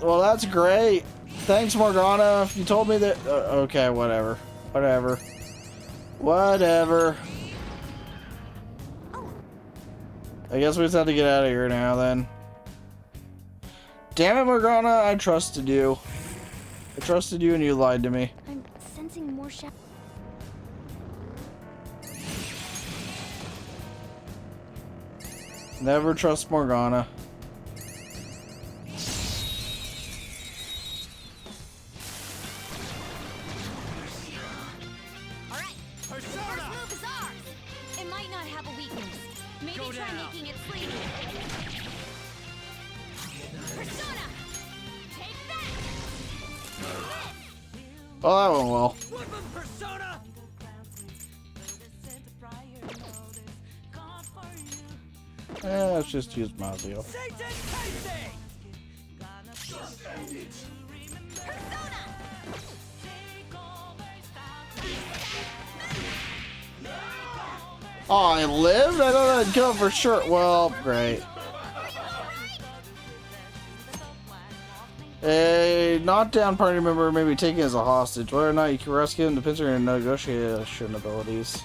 [SPEAKER 1] Well, that's great. Thanks, Morgana. If you told me that... okay, whatever. Whatever. Whatever. I guess we just have to get out of here now, then. Damn it, Morgana, I trusted you. I trusted you and you lied to me.
[SPEAKER 10] I'm sensing more shadow.
[SPEAKER 1] Never trust Morgana.
[SPEAKER 10] Alright, first move is ours! It might not have a weakness. Maybe try making it sleepy. Persona! Take that!
[SPEAKER 1] Oh, that went well.
[SPEAKER 3] Woodman Persona.
[SPEAKER 1] Let's just use Mazio.
[SPEAKER 3] Satan Casey.
[SPEAKER 1] Oh, I lived? I thought I'd kill him for sure. Well, great. A knockdown party member may be taken as a hostage. Whether or not you can rescue him depends on your negotiation abilities.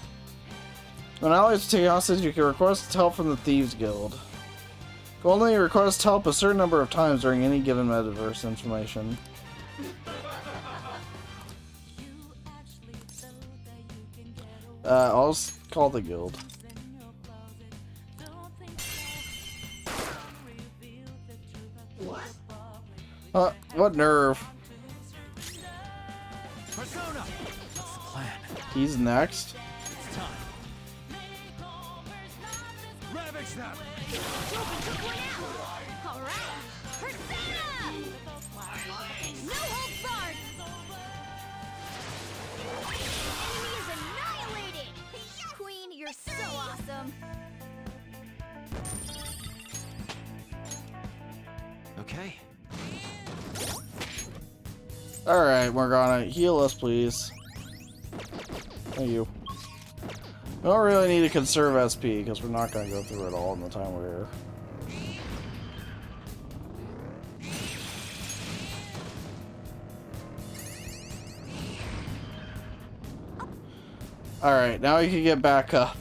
[SPEAKER 1] When allies take hostage, you can request help from the Thieves Guild. You can only request help a certain number of times during any given metaverse information. I'll just call the guild. What nerve?
[SPEAKER 3] Persona. What's the plan?
[SPEAKER 1] He's next.
[SPEAKER 3] It's time. Ravage them.
[SPEAKER 10] Alright, Persona! No holds barred! Enemy is annihilated! Queen, you're so awesome!
[SPEAKER 1] Alright, Morgana, heal us, please. Thank you. We don't really need to conserve SP, because we're not going to go through it all in the time we're here. Alright, now we can get back up.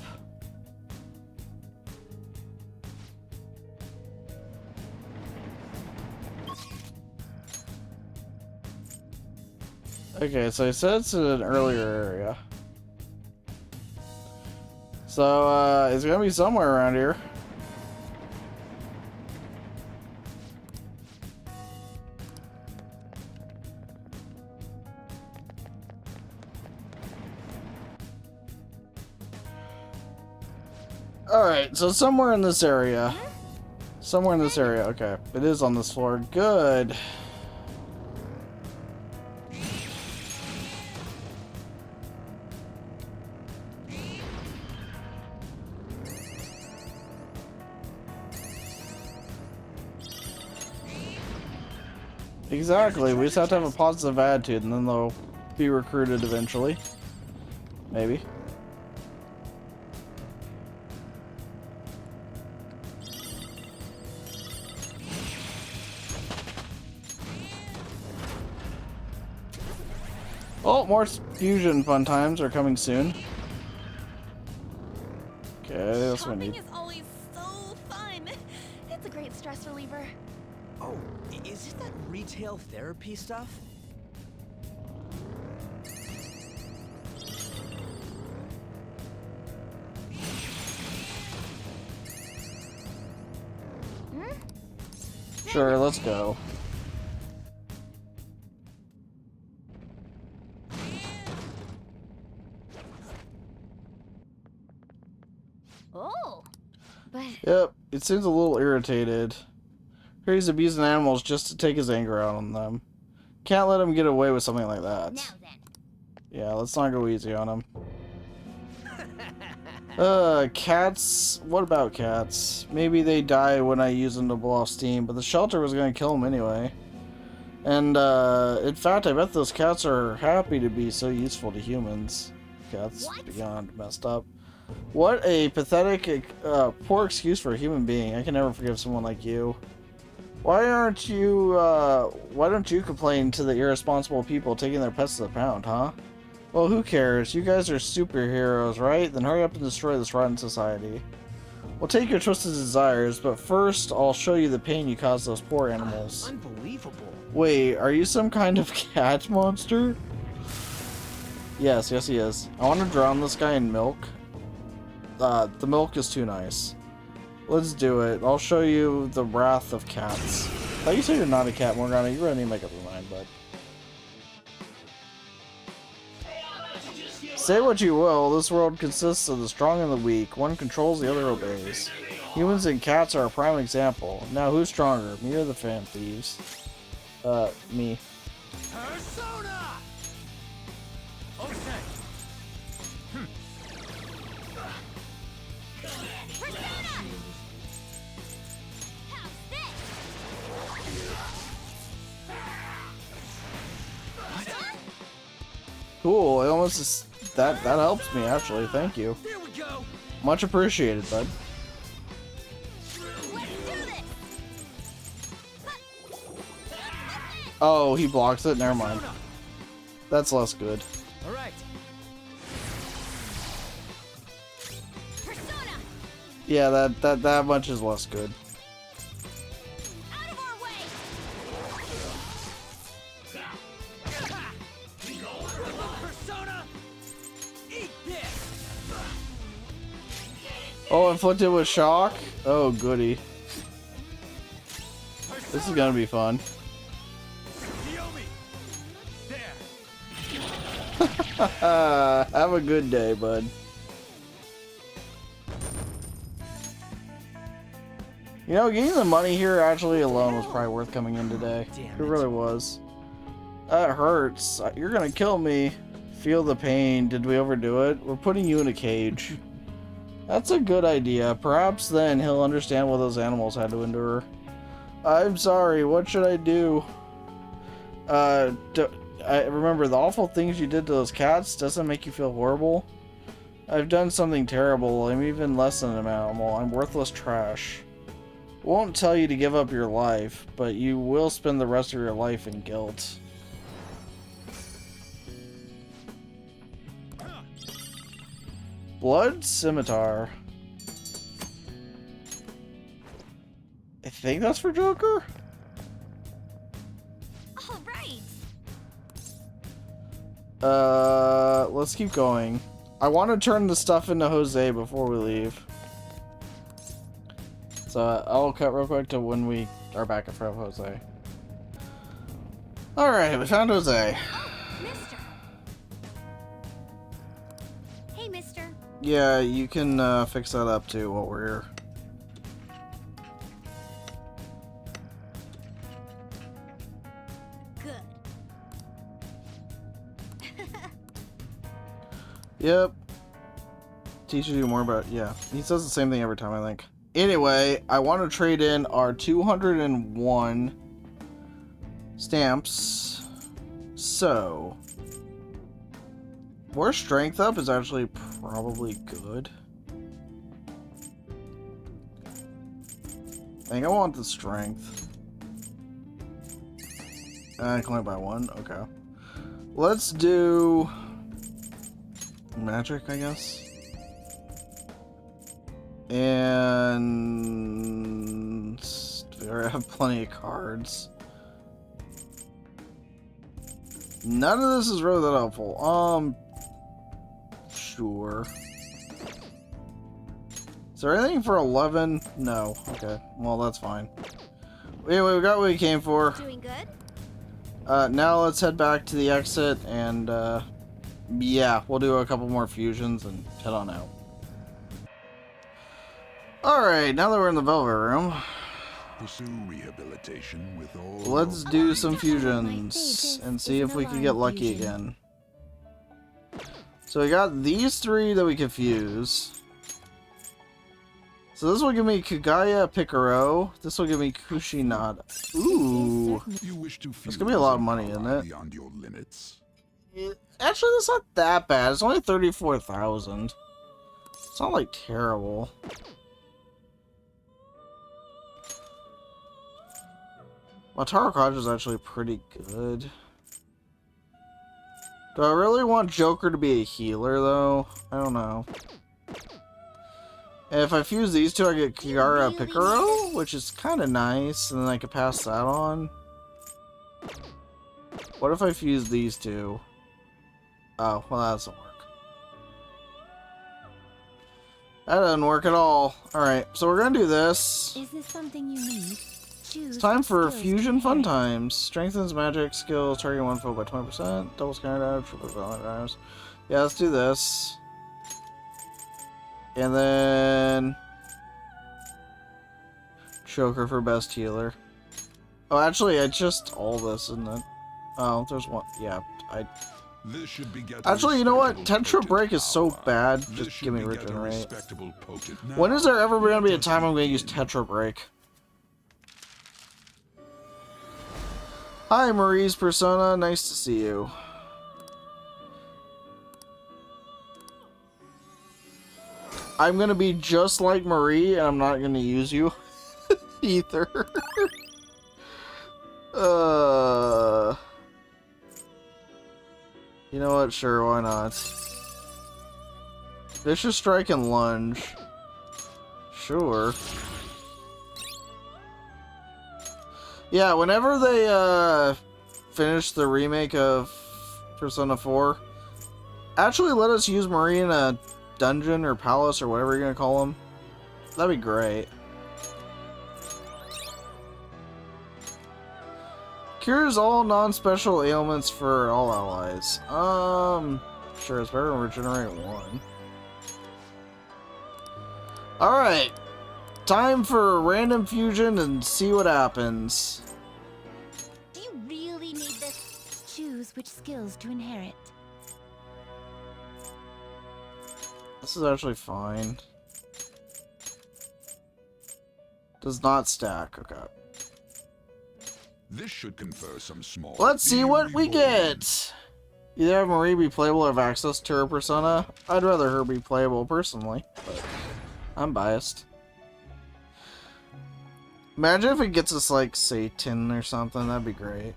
[SPEAKER 1] Okay, so I said it's in an earlier area. So, it's gonna be somewhere around here. Alright, so somewhere in this area. Somewhere in this area, okay. It is on this floor. Good. Exactly, we just have to have a positive attitude and then they'll be recruited eventually. Maybe. Oh, more fusion fun times are coming soon. Okay, that's what we need.
[SPEAKER 10] Shopping is always so fun. It's a great stress reliever.
[SPEAKER 4] Oh, is it that retail therapy stuff?
[SPEAKER 1] Sure, let's go.
[SPEAKER 10] Oh, but
[SPEAKER 1] Yep, it seems a little irritated. He's abusing animals just to take his anger out on them. Can't let him get away with something like that.
[SPEAKER 6] Now then.
[SPEAKER 1] Yeah, let's not go easy on him. Cats? What about cats? Maybe they die when I use them to blow off steam, but the shelter was gonna kill them anyway. And, in fact, I bet those cats are happy to be so useful to humans. Cats beyond messed up. What a pathetic, poor excuse for a human being. I can never forgive someone like you. Why don't you complain to the irresponsible people taking their pets to the pound, huh? Well, who cares? You guys are superheroes, right? Then hurry up and destroy this rotten society. We'll take your twisted desires, but first I'll show you the pain you caused those poor animals.
[SPEAKER 4] Unbelievable.
[SPEAKER 1] Wait, are you some kind of cat monster? Yes, he is. I want to drown this guy in milk. The milk is too nice. Let's do it. I'll show you the wrath of cats. Oh, you say you're not a cat, Morgana. You really need to make up your mind, bud. Say what you will, this world consists of the strong and the weak. One controls, the other obeys. Humans and cats are a prime example. Now, who's stronger, me or the fan thieves? Me.
[SPEAKER 4] Persona! Okay.
[SPEAKER 1] Cool, it almost is, that helps me actually, thank you.
[SPEAKER 4] Here we go.
[SPEAKER 1] Much appreciated, bud. Oh, he blocks it? Never mind. That's less good.
[SPEAKER 4] Alright.
[SPEAKER 1] Yeah, that much is less good.
[SPEAKER 10] out of our way.
[SPEAKER 4] Persona! Eat this!
[SPEAKER 1] Oh, inflicted with shock? Oh, goody. This is gonna be fun. Have a good day, bud. You know, getting the money here actually alone was probably worth coming in today. It really was. That hurts. You're gonna kill me. Feel the pain. Did we overdo it? We're putting you in a cage. That's a good idea. Perhaps then he'll understand what those animals had to endure. I'm sorry. What should I do? I remember the awful things you did to those cats doesn't make you feel horrible. I've done something terrible. I'm even less than an animal. I'm worthless trash. I won't tell you to give up your life, but you will spend the rest of your life in guilt. Blood Scimitar. I think that's for Joker?
[SPEAKER 10] All right.
[SPEAKER 1] Let's keep going. I want to turn the stuff into Jose before we leave. So I'll cut real quick to when we are back in front of Jose. Alright, we found Jose.
[SPEAKER 10] Mister. Hey, mister.
[SPEAKER 1] Yeah, you can fix that up too while we're here.
[SPEAKER 10] Good.
[SPEAKER 1] Yep. Teaches you more about... Yeah, he says the same thing every time, I think. Anyway, I want to trade in our 201 stamps. So... more strength up is actually probably good. I think I want the strength. I can only buy one? Okay. Let's do... magic, I guess. And... we already have plenty of cards. None of this is really that helpful. Sure. Is there anything for 11? No. Okay. Well, that's fine. Anyway, we got what we came for.
[SPEAKER 10] Doing good?
[SPEAKER 1] Now let's head back to the exit and, yeah, we'll do a couple more fusions and head on out. Alright, now that we're in the Velvet Room,
[SPEAKER 9] Pursue rehabilitation with all.
[SPEAKER 1] let's do some fusions and see if we can get lucky again. So we got these three that we can fuse. So this will give me Kagaya Picaro. This will give me Kushinada. Ooh.
[SPEAKER 9] You wish to
[SPEAKER 1] That's gonna be a lot of money, isn't it?
[SPEAKER 9] beyond your limits.
[SPEAKER 1] Actually, that's not that bad. It's only 34,000. It's not like terrible. Mataro Kaj is actually pretty good. Do I really want Joker to be a healer, though? I don't know. And if I fuse these two, I get Kagaya Picaro, which is kind of nice, and then I can pass that on. What if I fuse these two? Oh, well, that doesn't work. That doesn't work at all. Alright, so we're gonna do this.
[SPEAKER 2] Is this something you need?
[SPEAKER 1] It's time for Fusion Fun Times. Strengthens magic skills, target one foe by 20%, double scanner damage, triple valent damage. Yeah, let's do this. And then... Joker for best healer. Oh, actually, I just all this, isn't it? Oh, there's one. Yeah,
[SPEAKER 9] This should be
[SPEAKER 1] actually, you know what? Tetra Break is so bad. Just give me Regenerate. When is there ever going to be a time I'm going to use Tetra Break? Hi, Marie's Persona. Nice to see you. I'm going to be just like Marie, and I'm not going to use you either. You know what? Sure, why not? Vicious Strike and Lunge. Sure. Yeah, whenever they finish the remake of Persona 4, actually let us use Marie in a dungeon or palace or whatever you're gonna call them. That'd be great. Cures all non-special ailments for all allies. Sure, it's better than Regenerate 1. Alright. Time for a random fusion and see what happens.
[SPEAKER 10] Do you really need this?
[SPEAKER 2] Choose which skills to inherit.
[SPEAKER 1] This is actually fine. Does not stack. Okay.
[SPEAKER 9] This should confer some small.
[SPEAKER 1] Let's see what we get. Either have Marie be playable or have access to her persona. I'd rather her be playable personally, but I'm biased. Imagine if it gets us like Satan or something, that'd be great.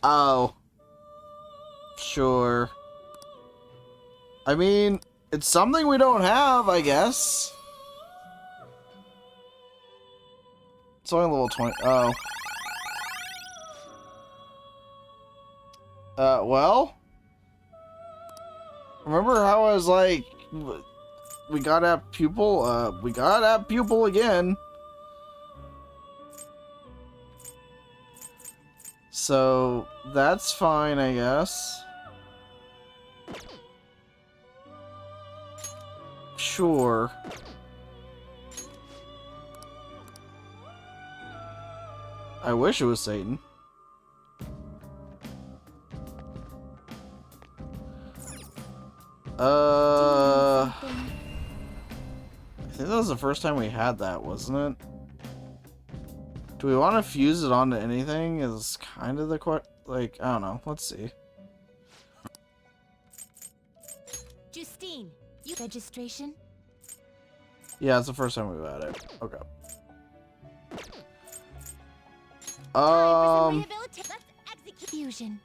[SPEAKER 1] Oh. Sure. I mean, it's something we don't have, I guess. It's only level 20. Oh. Well? Remember how I was like, we gotta have pupil? We gotta have pupil again. So, that's fine, I guess. Sure. I wish it was Satan. I think that was the first time we had that, wasn't it? Do we want to fuse it onto anything? Is kind of the question. Like, I don't know. Let's see.
[SPEAKER 6] Justine, you registration?
[SPEAKER 1] Yeah, it's the first time we've had it. Okay.
[SPEAKER 6] Let's execute fusion.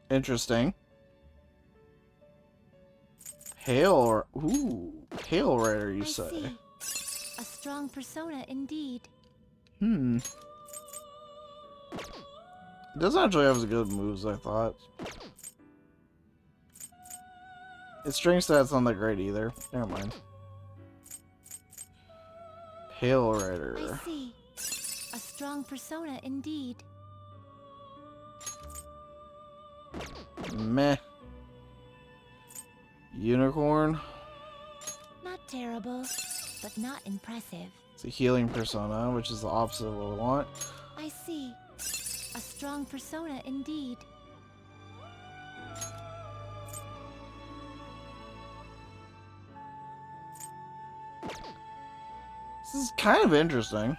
[SPEAKER 1] Interesting. Hail, ooh, Hail Rider, you say?
[SPEAKER 6] See. A strong persona indeed.
[SPEAKER 1] Hmm. It doesn't actually have as good moves, I thought. Its strength stats not that great either. Never mind. Hail Rider.
[SPEAKER 6] I see. A strong persona indeed.
[SPEAKER 1] Meh. Unicorn.
[SPEAKER 6] Not terrible, but not impressive.
[SPEAKER 1] It's a healing persona, which is the opposite of what we want.
[SPEAKER 6] I see. A strong persona indeed.
[SPEAKER 1] This is kind of interesting.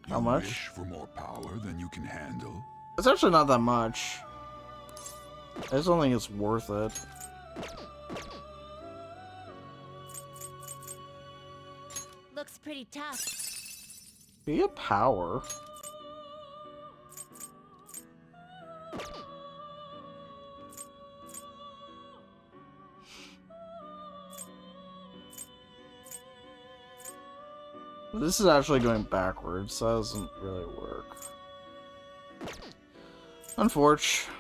[SPEAKER 1] How much?
[SPEAKER 9] You wish for more power than you can handle?
[SPEAKER 1] It's actually not that much. I just don't think it's worth it.
[SPEAKER 6] Looks pretty tough.
[SPEAKER 1] Be a power. This is actually going backwards, so that doesn't really work. Unfortunate.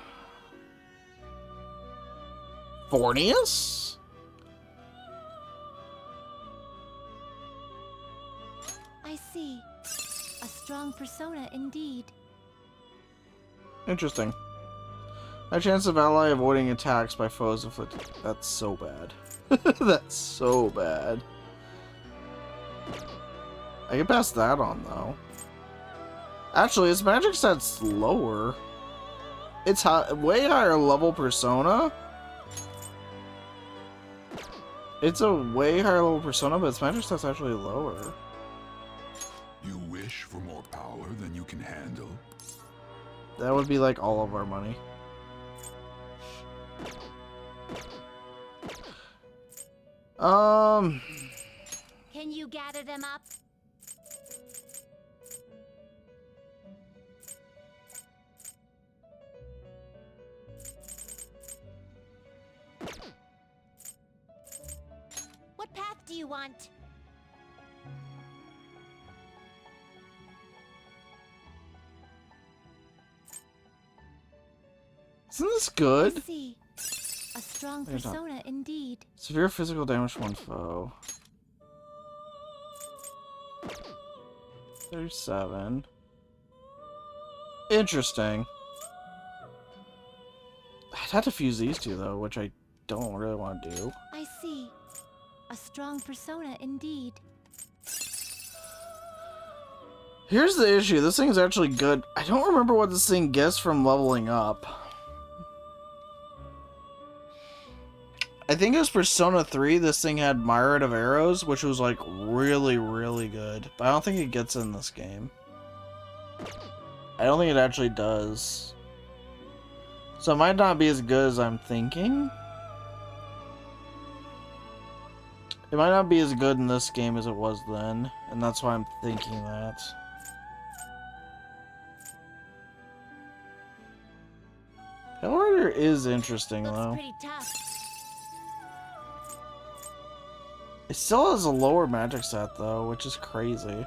[SPEAKER 1] Fornius?
[SPEAKER 6] I see. A strong persona indeed.
[SPEAKER 1] Interesting. A chance of ally avoiding attacks by foes inflicted. That's so bad. That's so bad. I can pass that on, though. Actually, its magic stat's lower. It's way higher level persona. It's a way higher level persona, but its magic stat's actually lower.
[SPEAKER 9] You wish for more power than you can handle?
[SPEAKER 1] That would be like all of our money.
[SPEAKER 6] Can you gather them up? What path do you want?
[SPEAKER 1] Isn't this good?
[SPEAKER 6] I see. A strong
[SPEAKER 1] There's not-
[SPEAKER 6] persona indeed.
[SPEAKER 1] Severe physical damage to one foe. 37. Interesting. I'd have to fuse these two, though, which I don't really want to do.
[SPEAKER 6] I see. A strong persona indeed.
[SPEAKER 1] Here's the issue. This thing's actually good. I don't remember what this thing gets from leveling up. I think it was Persona 3. This thing had Myriad of Arrows, which was like really, really good. But I don't think it gets in this game. I don't think it actually does. So it might not be as good as I'm thinking. It might not be as good in this game as it was then. And that's why I'm thinking that. Hellrider is interesting, though.
[SPEAKER 6] Pretty tough.
[SPEAKER 1] It still has a lower magic set, though, which is crazy.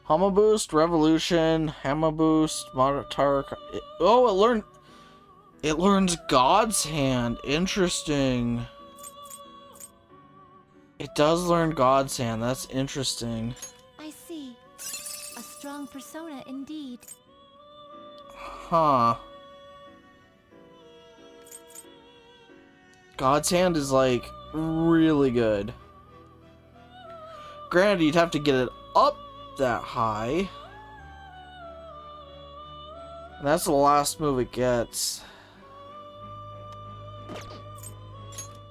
[SPEAKER 1] Hama Boost, Revolution, Hama Boost, Monotar. Oh, it learns God's Hand. Interesting. It does learn God's Hand. That's interesting.
[SPEAKER 2] I see. A strong persona indeed.
[SPEAKER 1] Huh. God's Hand is, like, really good. Granted, you'd have to get it up that high. And that's the last move it gets.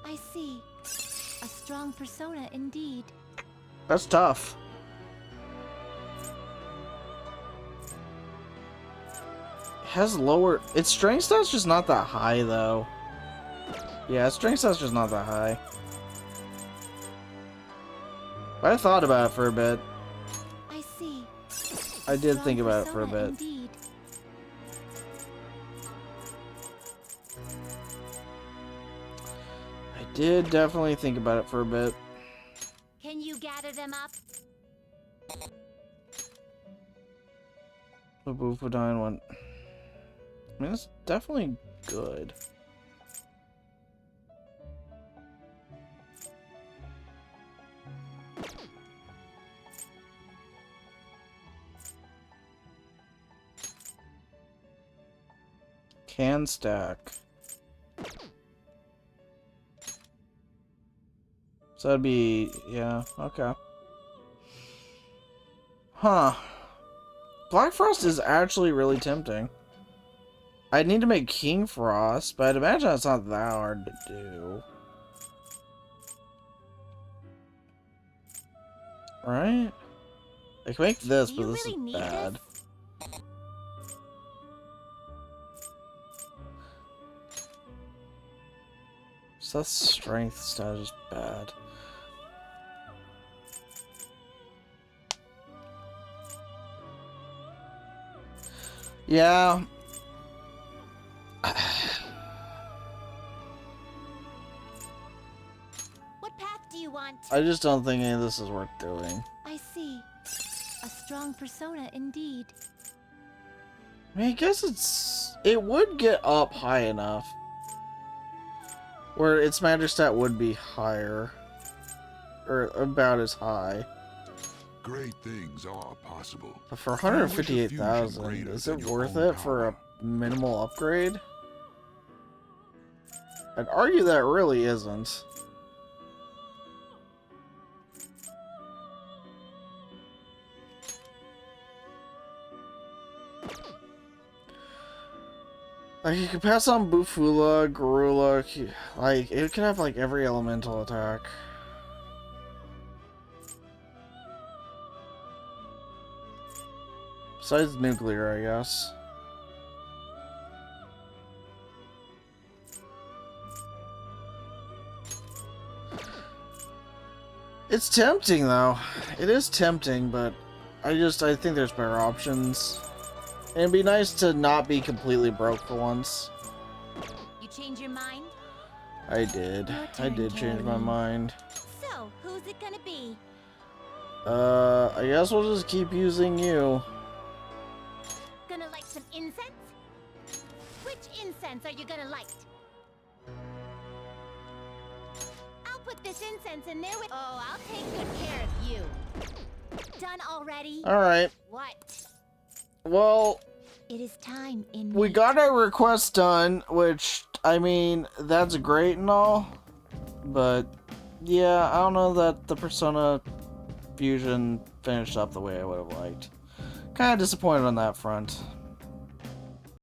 [SPEAKER 2] I see. A strong persona indeed.
[SPEAKER 1] That's tough. It has lower... Its strength stat's just not that high, though. Yeah, its strength stat's just not that high. But I thought about it for a bit.
[SPEAKER 2] I see.
[SPEAKER 1] I did think about it for a bit.
[SPEAKER 2] Indeed.
[SPEAKER 1] I did definitely think about it for a bit.
[SPEAKER 6] Can you gather them up?
[SPEAKER 1] The Bufodine one. I mean, it's definitely good. Can stack. So that'd be, yeah, okay. Huh. Black Frost is actually really tempting. I'd need to make King Frost, but I'd imagine it's not that hard to do. Right? I can make this, but this is bad. So that strength stat is bad. Yeah.
[SPEAKER 6] What path do you want?
[SPEAKER 1] I just don't think any of this is worth doing.
[SPEAKER 2] I see. A strong persona indeed.
[SPEAKER 1] I mean, I guess it would get up high enough where its magic stat would be higher, or about as high.
[SPEAKER 9] Great things are possible.
[SPEAKER 1] But for 158,000, is it worth it for a minimal upgrade? I'd argue that really isn't. Like, you could pass on Bufula, Garula, like, it could have, like, every elemental attack. Besides nuclear, I guess. It's tempting, though. It is tempting, but I think there's better options. And it'd be nice to not be completely broke for once.
[SPEAKER 6] You change your mind?
[SPEAKER 1] I did. I did change my mind.
[SPEAKER 6] So, who's it gonna be?
[SPEAKER 1] I guess we'll just keep using you.
[SPEAKER 6] Gonna light some incense? Which incense are you gonna light? I'll put this incense in there with... Oh, I'll take good care of you. Done already?
[SPEAKER 1] Alright.
[SPEAKER 6] What?
[SPEAKER 1] Well,
[SPEAKER 2] It is time in
[SPEAKER 1] we got our request done, which, I mean, that's great and all. But, yeah, I don't know that the Persona fusion finished up the way I would have liked. Kind of disappointed on that front.